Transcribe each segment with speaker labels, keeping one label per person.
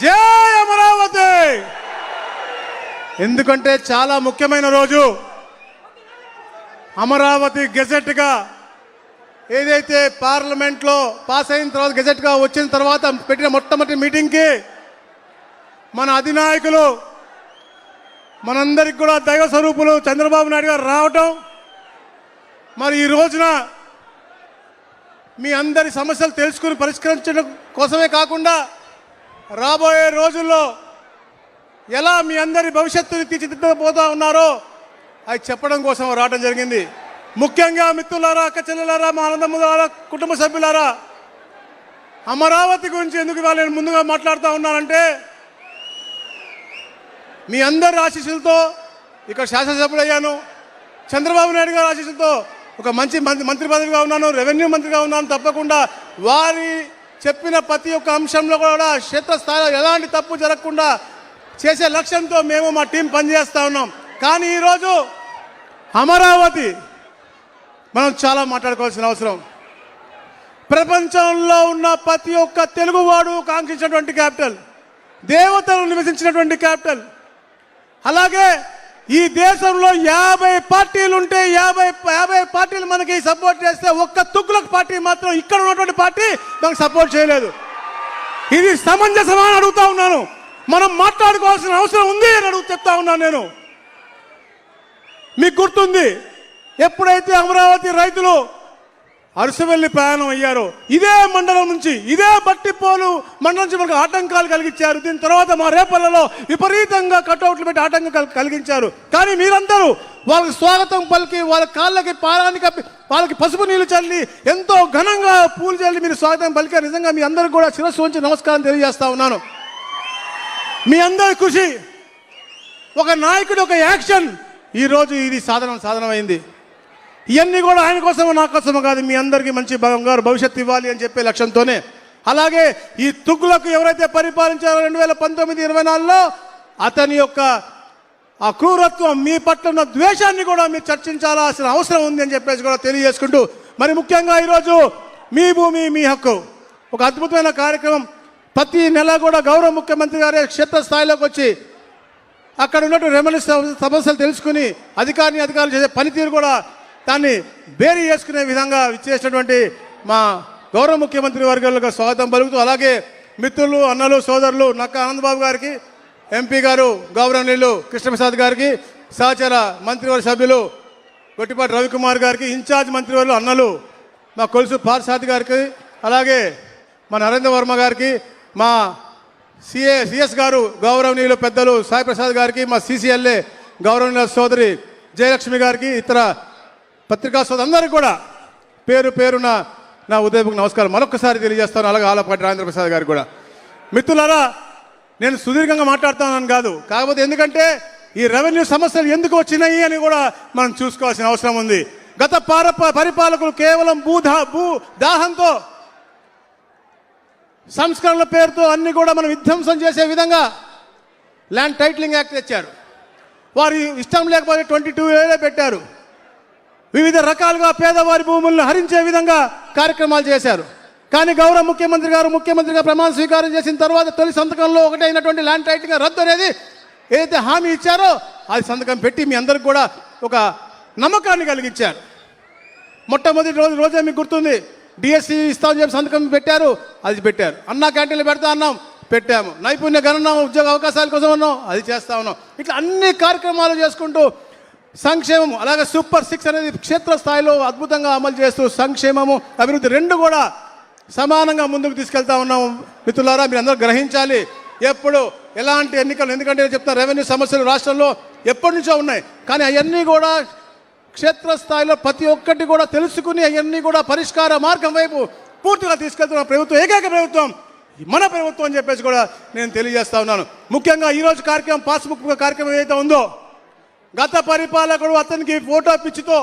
Speaker 1: జై అమరావతి. ఎందుకంటే చాలా ముఖ్యమైన రోజు. అమరావతి గెజెట్గా ఏదైతే పార్లమెంట్లో పాస్ అయిన తర్వాత గెజెట్గా వచ్చిన తర్వాత పెట్టిన మొట్టమొదటి మీటింగ్కి మన అధినాయకులు మనందరికి కూడా దైవ స్వరూపులు చంద్రబాబు నాయుడు గారు రావటం, మరి ఈ రోజున మీ అందరి సమస్యలు తెలుసుకుని పరిష్కరించడం కోసమే కాకుండా రాబోయే రోజుల్లో ఎలా మీ అందరి భవిష్యత్తుని తీర్చిదిద్దబోతా ఉన్నారో అది చెప్పడం కోసం రావడం జరిగింది. ముఖ్యంగా మిత్రులారా, అక్క చెల్లెలారా, మా ఆనందములారా, కుటుంబ సభ్యులారా, అమరావతి గురించి ఎందుకు ఇవాళ నేను ముందుగా మాట్లాడుతూ ఉన్నానంటే మీ అందరి ఆశీస్సులతో ఇక్కడ శాసనసభ్యులు అయ్యాను. చంద్రబాబు నాయుడు గారి ఆశీస్సులతో ఒక మంచి మంత్రి పదవిగా ఉన్నాను, రెవెన్యూ మంత్రిగా ఉన్నాను. తప్పకుండా వారి చెప్పిన ప్రతి ఒక్క అంశంలో కూడా క్షేత్రస్థాయిలో ఎలాంటి తప్పు జరగకుండా చేసే లక్ష్యంతో మేము మా టీం పనిచేస్తూ ఉన్నాం. కానీ ఈరోజు అమరావతి మనం చాలా మాట్లాడుకోవాల్సిన అవసరం. ప్రపంచంలో ఉన్న ప్రతి ఒక్క తెలుగువాడు కాంక్షించినటువంటి క్యాపిటల్, దేవతలు నివసించినటువంటి క్యాపిటల్. అలాగే ఈ దేశంలో 50 పార్టీలు ఉంటే 50 పార్టీలు మనకి సపోర్ట్ చేస్తే ఒక్క తుగ్లక్ పార్టీ మాత్రం ఇక్కడ ఉన్నటువంటి పార్టీ మనకు సపోర్ట్ చేయలేదు. ఇది సమంజసమా అని అడుగుతా ఉన్నాను. మనం మాట్లాడుకోవాల్సిన అవసరం ఉంది అని చెప్తా ఉన్నాను నేను. మీకు గుర్తుంది, ఎప్పుడైతే అమరావతి రైతులు అరసవెల్లి ప్రయాణం అయ్యారో ఇదే మండలం నుంచి, ఇదే బట్టిపోలు మండలం నుంచి మనకు ఆటంకాలు కలిగించారు. దీని తర్వాత మా రేపల్లలో విపరీతంగా కట్అవుట్లు పెట్టి ఆటంకం కలిగించారు. కానీ మీరందరూ వాళ్ళకి స్వాగతం పలికి, వాళ్ళ కాళ్ళకి పారానికి వాళ్ళకి పసుపు నీళ్లు చల్లి ఎంతో ఘనంగా పూలు చల్లి మీరు స్వాగతం పలికారు. నిజంగా మీ అందరికీ కూడా శిరస్సు ఉంచి నమస్కారం తెలియజేస్తా ఉన్నాను. మీ అందరి కృషి, ఒక నాయకుడు ఒక యాక్షన్ ఈరోజు ఇది సాధనమైంది. ఇవన్నీ కూడా ఆయన కోసమో నా కోసమో కాదు, మీ అందరికీ మంచి బంగారు భవిష్యత్తు ఇవ్వాలి అని చెప్పే లక్ష్యంతోనే. అలాగే ఈ తుగ్గులకు ఎవరైతే పరిపాలించారో 2019-24లో అతని యొక్క ఆ క్రూరత్వం, మీ పట్ల ఉన్న ద్వేషాన్ని కూడా మీరు చర్చించాల్సిన అవసరం ఉంది అని చెప్పేసి కూడా తెలియజేసుకుంటూ, మరి ముఖ్యంగా ఈరోజు మీ భూమి మీ హక్కు ఒక అద్భుతమైన కార్యక్రమం. ప్రతి నెల కూడా గౌరవ ముఖ్యమంత్రి గారి క్షేత్రస్థాయిలోకి వచ్చి అక్కడ ఉన్నట్టు రెవెన్యూ సమస్యలు తెలుసుకుని అధికారులు చేసే పనితీరు కూడా దాన్ని బేరీ చేసుకునే విధంగా ఇచ్చేసినటువంటి మా గౌరవ ముఖ్యమంత్రి వర్గాలకు స్వాగతం పలుకుతూ, అలాగే మిత్రులు, అన్నలు, సోదరులు నక్క ఆనందబాబు గారికి, ఎంపీ గారు గౌరవనీయులు కృష్ణప్రసాద్ గారికి, సహచర మంత్రివర్గ సభ్యులు గొట్టిపాటి రవికుమార్ గారికి, ఇన్ఛార్జ్ మంత్రివర్యులు అన్నలు మా కొలుసు పార్సాద్ గారికి, అలాగే మా నరేంద్ర వర్మ గారికి, మా సిఎస్ గారు గౌరవనీయులు పెద్దలు సాయి ప్రసాద్ గారికి, మా సిసిఎల్ఏ గౌరవనీయుల సోదరి జయలక్ష్మి గారికి, ఇతర పత్రికా సోదరు అందరికీ కూడా పేరు పేరున నా ఉదయపు నమస్కారం మరొకసారి తెలియజేస్తాను. అలాగే ఆలపాటి రాజేంద్ర ప్రసాద్ గారికి కూడా. మిత్రులారా, నేను సుదీర్ఘంగా మాట్లాడుతున్నాను కాదు, కాకపోతే ఎందుకంటే ఈ రెవెన్యూ సమస్యలు ఎందుకు వచ్చినాయి అని కూడా మనం చూసుకోవాల్సిన అవసరం ఉంది. గత పరిపాలకులు కేవలం దాహంతో సంస్కరణల పేరుతో అన్ని కూడా మనం విధ్వంసం చేసే విధంగా ల్యాండ్ టైటిలింగ్ యాక్ట్ తెచ్చారు. వారి ఇష్టం లేకపోతే 22A పెట్టారు. వివిధ రకాలుగా పేదవారి భూములను హరించే విధంగా కార్యక్రమాలు చేశారు. కానీ గౌరవ ముఖ్యమంత్రిగా ప్రమాణ స్వీకారం చేసిన తర్వాత తొలి సంతకంలో ఒకటైనటువంటి ల్యాండ్ టైటిలింగ్ రద్దు అనేది ఏదైతే హామీ ఇచ్చారో అది సంతకం పెట్టి మీ అందరికి కూడా ఒక నమ్మకాన్ని కలిగించారు. మొట్టమొదటి రోజే మీకు గుర్తుంది, డిఎస్సి ఇస్తామని చెప్పి సంతకం పెట్టారు, అది పెట్టారు. అన్నా క్యాంటీన్లు పెడతా అన్నాం, పెట్టాము. నైపుణ్య గణన ఉద్యోగ అవకాశాల కోసం అన్నాం, అది చేస్తా ఉన్నాం. ఇట్లా అన్ని కార్యక్రమాలు చేసుకుంటూ సంక్షేమం, అలాగే సూపర్ 6 అనేది క్షేత్రస్థాయిలో అద్భుతంగా అమలు చేస్తూ సంక్షేమము అభివృద్ధి రెండు కూడా సమానంగా ముందుకు తీసుకెళ్తా ఉన్నాము. మిత్రులారా, మీరు అందరూ గ్రహించాలి, ఎప్పుడు ఎలాంటి ఎన్నికలు, ఎందుకంటే నేను చెప్తాను రెవెన్యూ సమస్యలు రాష్ట్రంలో ఎప్పటి నుంచో ఉన్నాయి. కానీ అవన్నీ కూడా క్షేత్రస్థాయిలో ప్రతి ఒక్కటి కూడా తెలుసుకుని అవన్నీ కూడా పరిష్కార మార్గం వైపు పూర్తిగా తీసుకెళ్తున్న ప్రభుత్వం ఏకైక ప్రభుత్వం మన ప్రభుత్వం అని చెప్పేసి కూడా నేను తెలియజేస్తా ఉన్నాను. ముఖ్యంగా ఈరోజు కార్యక్రమం పాస్బుక్ కార్యక్రమం ఏదైతే ఉందో, గత పరిపాలకుడు అతనికి ఫోటో పిచ్చితో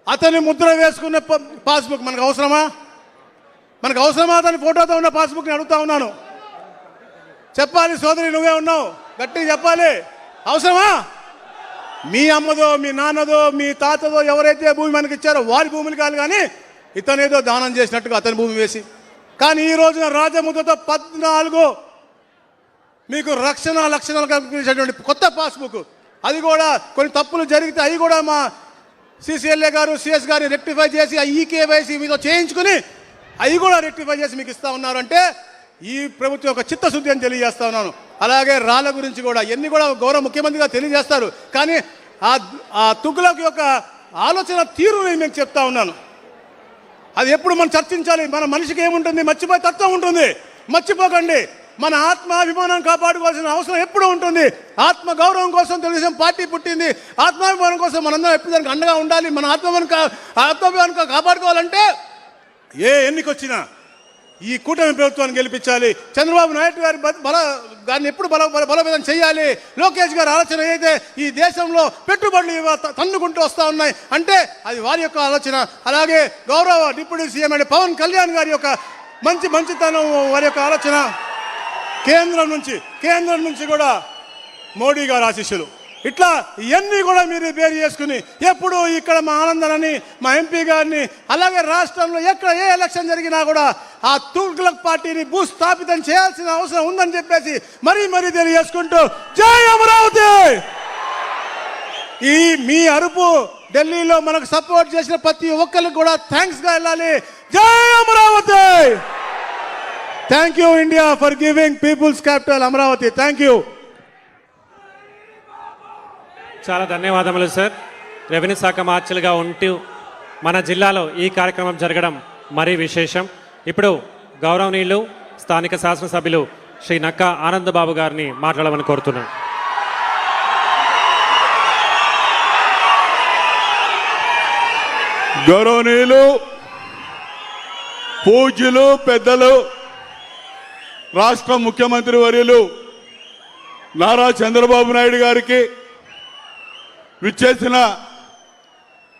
Speaker 1: అతని ముద్ర వేసుకున్న పాస్బుక్ మనకు అవసరమా? అతని ఫోటోతో ఉన్న పాస్బుక్ని అడుగుతా ఉన్నాను. చెప్పాలి సోదరి, నువ్వే ఉన్నావు, గట్టిగా చెప్పాలి. అవసరమా? మీ అమ్మదో, మీ నాన్నదో, మీ తాతదో ఎవరైతే భూమి మనకి ఇచ్చారో వారి భూములు కాదు, కానీ ఇతనేదో దానం చేసినట్టుగా అతని భూమి వేసి. కానీ ఈ రోజున రాజముద్రతో 14 మీకు లక్షణాలు కల్పించేటువంటి కొత్త పాస్బుక్, అది కూడా కొన్ని తప్పులు జరిగితే అవి కూడా మా CCLA గారు CS గారిని రెక్టిఫై చేసి ఈకేవైసీ మీతో చేయించుకుని అవి కూడా రెక్టిఫై చేసి మీకు ఇస్తా ఉన్నారు. అంటే ఈ ప్రభుత్వం యొక్క చిత్తశుద్ధి అని తెలియజేస్తా ఉన్నాను. అలాగే రాళ్ళ గురించి కూడా ఎన్ని కూడా గౌరవ ముఖ్యమంత్రిగా తెలియజేస్తారు, కానీ ఆ తుగ్గులకు యొక్క ఆలోచన తీరు నేను చెప్తా ఉన్నాను. అది ఎప్పుడు మనం చర్చించాలి. మన మనిషికి ఏముంటుంది, మర్చిపోయే తత్వం ఉంటుంది. మర్చిపోకండి, మన ఆత్మాభిమానం కాపాడుకోవాల్సిన అవసరం ఎప్పుడు ఉంటుంది. ఆత్మ గౌరవం కోసం తెలుగుదేశం పార్టీ పుట్టింది. ఆత్మాభిమానం కోసం మనందరం ఎప్పుడు దానికి అండగా ఉండాలి. మన ఆత్మాభిమానం కాపాడుకోవాలంటే ఏ ఎన్నికొచ్చినా ఈ కూటమి ప్రభుత్వాన్ని గెలిపించాలి. చంద్రబాబు నాయుడు గారి దాన్ని ఎప్పుడు బలోపేతం చేయాలి. లోకేష్ గారి ఆలోచన అయితే ఈ దేశంలో పెట్టుబడులు తన్నుకుంటూ వస్తూ ఉన్నాయి అంటే అది వారి యొక్క ఆలోచన. అలాగే గౌరవ డిప్యూటీ సీఎం అంటే పవన్ కళ్యాణ్ గారి యొక్క మంచితనం, వారి యొక్క ఆలోచన. కేంద్రం నుంచి కూడా మోడీ గారి ఆశీస్సులు. ఇట్లా ఇవన్నీ కూడా మీరు బేరు చేసుకుని ఎప్పుడు ఇక్కడ మా ఆనందనని, మా MP గారిని, అలాగే రాష్ట్రంలో ఎక్కడ ఏ ఎలక్షన్ జరిగినా కూడా ఆ తుగ్లక్ పార్టీని భూస్థాపితం చేయాల్సిన అవసరం ఉందని చెప్పేసి మరీ తెలియజేసుకుంటూ జై అమరావతి. ఈ మీ అరుపు ఢిల్లీలో మనకు సపోర్ట్ చేసిన ప్రతి ఒక్కరికి కూడా థ్యాంక్స్ గా వెళ్ళాలి. జై Amaravati. Thank you India for giving peoples capital Amaravati. Thank you.
Speaker 2: చాలా ధన్యవాదములు సార్. రెవెన్యూ శాఖ మార్చులుగా ఉంటూ మన జిల్లాలో ఈ కార్యక్రమం జరగడం మరీ విశేషం. ఇప్పుడు గౌరవనీయులు స్థానిక శాసనసభ్యులు శ్రీ నక్కా ఆనందబాబు గారిని మాట్లాడమని కోరుతున్నాను.
Speaker 3: గౌరవనీయులు, పూజ్యులు, పెద్దలు, రాష్ట్ర ముఖ్యమంత్రి వర్యులు నారా చంద్రబాబు నాయుడు గారికి, విచ్చేసిన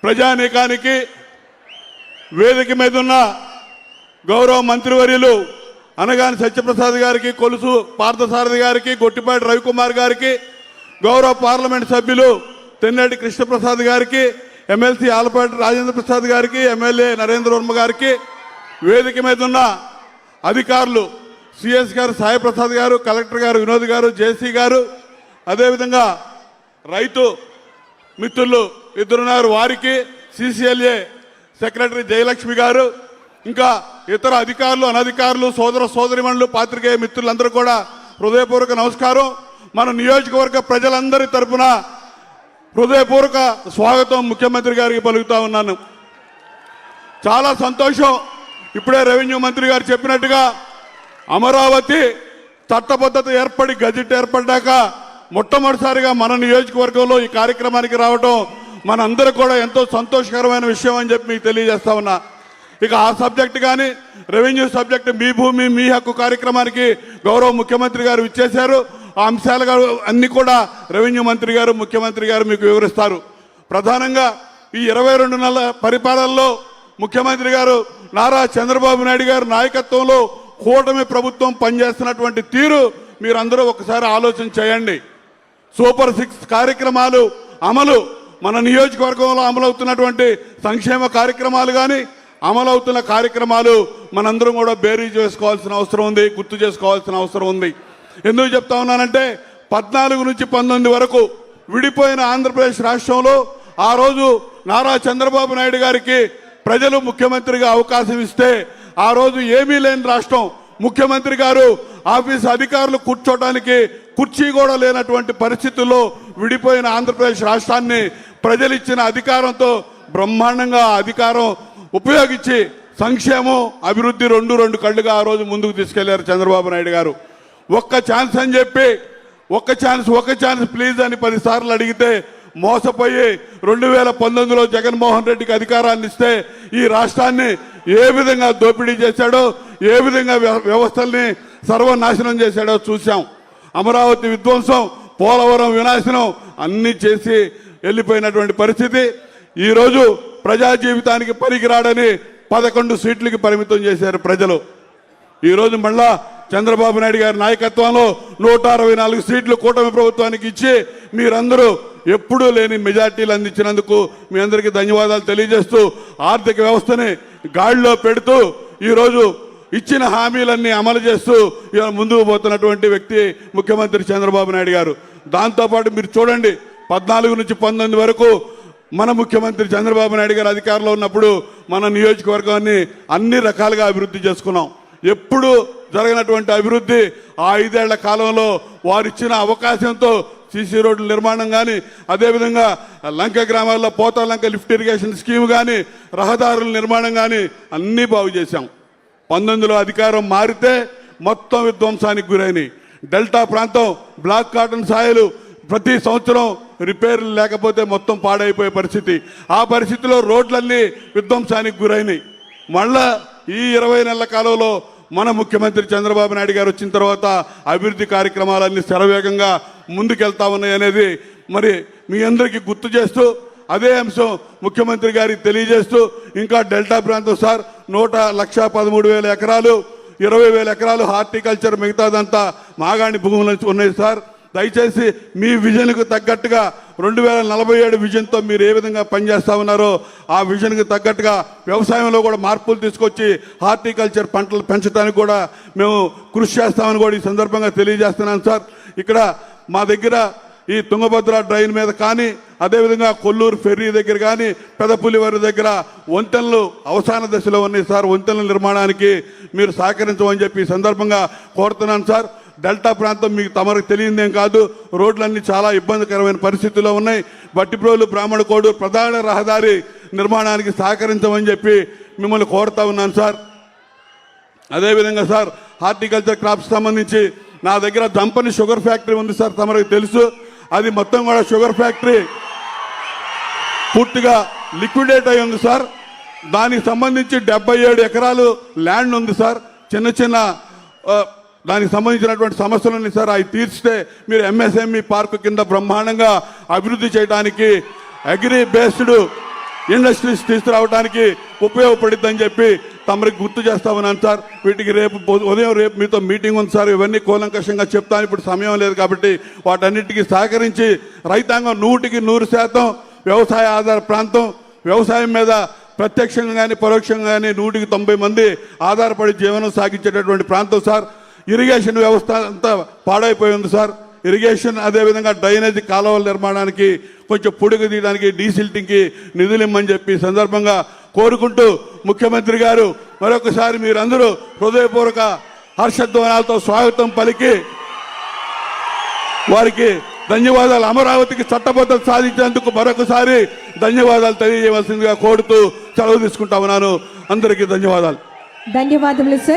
Speaker 3: ప్రజానీకానికి, వేదిక మీద ఉన్న గౌరవ మంత్రివర్యులు అనగాని సత్యప్రసాద్ గారికి, కొలుసు పార్థసారథి గారికి, గొట్టిపాటి రవికుమార్ గారికి, గౌరవ పార్లమెంట్ సభ్యులు తెన్నేటి కృష్ణప్రసాద్ గారికి, ఎమ్మెల్సీ ఆలపాటి రాజేంద్ర ప్రసాద్ గారికి, ఎమ్మెల్యే నరేంద్ర వర్మ గారికి, వేదిక మీద ఉన్న అధికారులు CS గారు సాయిప్రసాద్ గారు, కలెక్టర్ గారు వినోద్ గారు, జేసీ గారు, అదేవిధంగా రైతు మిత్రులు ఇద్దరున్నారు, వారికి, CCLA సెక్రటరీ జయలక్ష్మి గారు, ఇంకా ఇతర అధికారులు, అనధికారులు, సోదరిమణులు, పాత్రికేయ మిత్రులందరూ కూడా హృదయపూర్వక నమస్కారం. మన నియోజకవర్గ ప్రజలందరి తరపున హృదయపూర్వక స్వాగతం ముఖ్యమంత్రి గారికి పలుకుతా ఉన్నాను. చాలా సంతోషం. ఇప్పుడే రెవెన్యూ మంత్రి గారు చెప్పినట్టుగా అమరావతి చట్టబద్ధత ఏర్పడి గజెట్ ఏర్పడ్డాక మొట్టమొదటిసారిగా మన నియోజకవర్గంలో ఈ కార్యక్రమానికి రావడం మనందరూ కూడా ఎంతో సంతోషకరమైన విషయం అని చెప్పి మీకు తెలియజేస్తా ఉన్నా. ఇక ఆ సబ్జెక్ట్ కానీ రెవెన్యూ సబ్జెక్ట్ మీ భూమి మీ హక్కు కార్యక్రమానికి గౌరవ ముఖ్యమంత్రి గారు ఇచ్చేశారు. ఆ అంశాలు అన్ని కూడా రెవెన్యూ మంత్రి గారు, ముఖ్యమంత్రి గారు మీకు వివరిస్తారు. ప్రధానంగా ఈ 22 నెలల పరిపాలనలో ముఖ్యమంత్రి గారు నారా చంద్రబాబు నాయుడు గారి నాయకత్వంలో కూటమి ప్రభుత్వం పనిచేస్తున్నటువంటి తీరు మీరందరూ ఒకసారి ఆలోచన చేయండి. సూపర్ 6 కార్యక్రమాలు అమలు, మన నియోజకవర్గంలో అమలవుతున్నటువంటి సంక్షేమ కార్యక్రమాలు కానీ, అమలవుతున్న కార్యక్రమాలు మనందరం కూడా బేరీ చేసుకోవాల్సిన అవసరం ఉంది, గుర్తు చేసుకోవాల్సిన అవసరం ఉంది. ఎందుకు చెప్తా ఉన్నానంటే 14 నుంచి 19 వరకు విడిపోయిన ఆంధ్రప్రదేశ్ రాష్ట్రంలో ఆ రోజు నారా చంద్రబాబు నాయుడు గారికి ప్రజలు ముఖ్యమంత్రిగా అవకాశం ఇస్తే ఆ రోజు ఏమీ లేని రాష్ట్రం, ముఖ్యమంత్రి గారు ఆఫీసు అధికారులు కూర్చోడానికి కుర్చీ కూడా లేనటువంటి పరిస్థితుల్లో విడిపోయిన ఆంధ్రప్రదేశ్ రాష్ట్రాన్ని ప్రజలు ఇచ్చిన అధికారంతో బ్రహ్మాండంగా అధికారం ఉపయోగించి సంక్షేమం, అభివృద్ధి రెండు కళ్ళుగా ఆ రోజు ముందుకు తీసుకెళ్లారు చంద్రబాబు నాయుడు గారు. ఒక్క ఛాన్స్ అని చెప్పి ఒక్క ఛాన్స్ ప్లీజ్ అని 10 సార్లు అడిగితే మోసపోయి 2019లో జగన్మోహన్ రెడ్డికి అధికారాన్ని ఇస్తే ఈ రాష్ట్రాన్ని ఏ విధంగా దోపిడీ చేశాడో, ఏ విధంగా వ్యవస్థల్ని సర్వనాశనం చేశాడో చూశాం. అమరావతి విధ్వంసం, పోలవరం వినాశనం అన్ని చేసి వెళ్ళిపోయినటువంటి పరిస్థితి. ఈరోజు ప్రజా జీవితానికి పనికిరాడని 11 సీట్లకి పరిమితం చేశారు ప్రజలు. ఈరోజు మళ్ళా చంద్రబాబు నాయుడు గారి నాయకత్వంలో 164 సీట్లు కూటమి ప్రభుత్వానికి ఇచ్చి మీరందరూ ఎప్పుడూ లేని మెజార్టీలు అందించినందుకు మీ అందరికీ ధన్యవాదాలు తెలియజేస్తూ, ఆర్థిక వ్యవస్థని గాడిలో పెడుతూ ఈరోజు ఇచ్చిన హామీలన్నీ అమలు చేస్తూ ఇవాళ ముందుకు పోతున్నటువంటి వ్యక్తి ముఖ్యమంత్రి చంద్రబాబు నాయుడు గారు. దాంతోపాటు మీరు చూడండి 14 నుంచి 19 వరకు మన ముఖ్యమంత్రి చంద్రబాబు నాయుడు గారు అధికారంలో ఉన్నప్పుడు మన నియోజకవర్గాన్ని అన్ని రకాలుగా అభివృద్ధి చేసుకున్నాం. ఎప్పుడు జరగనటువంటి అభివృద్ధి ఆ 5 ఏళ్ల కాలంలో వారిచ్చిన అవకాశంతో సీసీ రోడ్ల నిర్మాణం కానీ, అదేవిధంగా లంక గ్రామాల్లో పోతా లంక లిఫ్ట్ ఇరిగేషన్ స్కీమ్ కానీ, రహదారుల నిర్మాణం కానీ అన్నీ బాగు చేశాం. 19లో అధికారం మారితే మొత్తం విధ్వంసానికి గురైనవి. డెల్టా ప్రాంతం బ్లాక్ కాటన్ సాయలు ప్రతి సంవత్సరం రిపేర్లు లేకపోతే మొత్తం పాడైపోయే పరిస్థితి. ఆ పరిస్థితిలో రోడ్లన్నీ విధ్వంసానికి గురైనవి. మళ్ళా ఈ 20 నెలల కాలంలో మన ముఖ్యమంత్రి చంద్రబాబు నాయుడు గారు వచ్చిన తర్వాత అభివృద్ధి కార్యక్రమాలన్నీ శరవేగంగా ముందుకెళ్తా ఉన్నాయి అనేది మరి మీ అందరికీ గుర్తు చేస్తూ, అదే అంశం ముఖ్యమంత్రి గారికి తెలియజేస్తూ, ఇంకా డెల్టా ప్రాంతం సార్ 1,13,000 ఎకరాలు, 20,000 ఎకరాలు హార్టికల్చర్, మిగతాదంతా మాగాణి భూములు ఉన్నాయి సార్. దయచేసి మీ విజన్కు తగ్గట్టుగా 2047 విజన్తో మీరు ఏ విధంగా పనిచేస్తా ఉన్నారో ఆ విజన్కి తగ్గట్టుగా వ్యవసాయంలో కూడా మార్పులు తీసుకొచ్చి హార్టికల్చర్ పంటలు పెంచడానికి కూడా మేము కృషి చేస్తామని కూడా ఈ సందర్భంగా తెలియజేస్తున్నాను సార్. ఇక్కడ మా దగ్గర ఈ తుంగభద్ర డ్రైన్ మీద కానీ, అదేవిధంగా కొల్లూరు ఫెర్రీ దగ్గర కానీ, పెదపులివారి దగ్గర వంతెనలు అవసాన దశలో ఉన్నాయి సార్. వంతెనల నిర్మాణానికి మీరు సహకరించమని చెప్పి ఈ సందర్భంగా కోరుతున్నాను సార్. డెల్టా ప్రాంతం మీకు తమరికి తెలియదేం కాదు, రోడ్లన్నీ చాలా ఇబ్బందికరమైన పరిస్థితుల్లో ఉన్నాయి. బట్టిప్రోలు బ్రాహ్మణకోడు ప్రధాన రహదారి నిర్మాణానికి సహకరించమని చెప్పి మిమ్మల్ని కోరుతా ఉన్నాను సార్. అదేవిధంగా సార్ హార్టికల్చర్ క్రాప్స్ సంబంధించి నా దగ్గర దంపని షుగర్ ఫ్యాక్టరీ ఉంది సార్, తమరికి తెలుసు. అది మొత్తం కూడా షుగర్ ఫ్యాక్టరీ పూర్తిగా లిక్విడేట్ అయి ఉంది సార్. దానికి సంబంధించి 77 ఎకరాలు ల్యాండ్ ఉంది సార్. చిన్న చిన్న దానికి సంబంధించినటువంటి సమస్యలు ఉన్నాయి సార్. అవి తీర్చితే మీరు ఎంఎస్ఎంఈ పార్కు కింద బ్రహ్మాండంగా అభివృద్ధి చేయడానికి, అగ్రి బేస్డ్ ఇండస్ట్రీస్ తీసుకురావడానికి ఉపయోగపడుతుందని చెప్పి తమరికి గుర్తు చేస్తా ఉన్నాను సార్. వీటికి ఉదయం రేపు మీతో మీటింగ్ ఉంది సార్. ఇవన్నీ కూలంకషంగా చెప్తాను, ఇప్పుడు సమయం లేదు కాబట్టి వాటన్నిటికీ సహకరించి రైతాంగం 100% వ్యవసాయ ఆధార ప్రాంతం, వ్యవసాయం మీద ప్రత్యక్షంగా కానీ పరోక్షంగా కానీ 190 మంది ఆధారపడి జీవనం సాగించేటటువంటి ప్రాంతం సార్. ఇరిగేషన్ వ్యవస్థ అంతా పాడైపోయి ఉంది సార్. ఇరిగేషన్, అదేవిధంగా డ్రైనేజ్ కాలువల నిర్మాణానికి, కొంచెం పొడుగు తీయడానికి, డీసిల్టింగ్కి నిధులు ఇమ్మని చెప్పి సందర్భంగా కోరుకుంటూ, ముఖ్యమంత్రి గారు మరొకసారి మీరందరూ హృదయపూర్వక హర్షధ్వానాలతో స్వాగతం పలికి వారికి ధన్యవాదాలు, అమరావతికి చట్టబద్ధత సాధించేందుకు మరొకసారి ధన్యవాదాలు తెలియజేయవలసిందిగా కోరుతూ సెలవు తీసుకుంటా ఉన్నాను. అందరికీ ధన్యవాదాలు.
Speaker 4: ధన్యవాదములు సార్.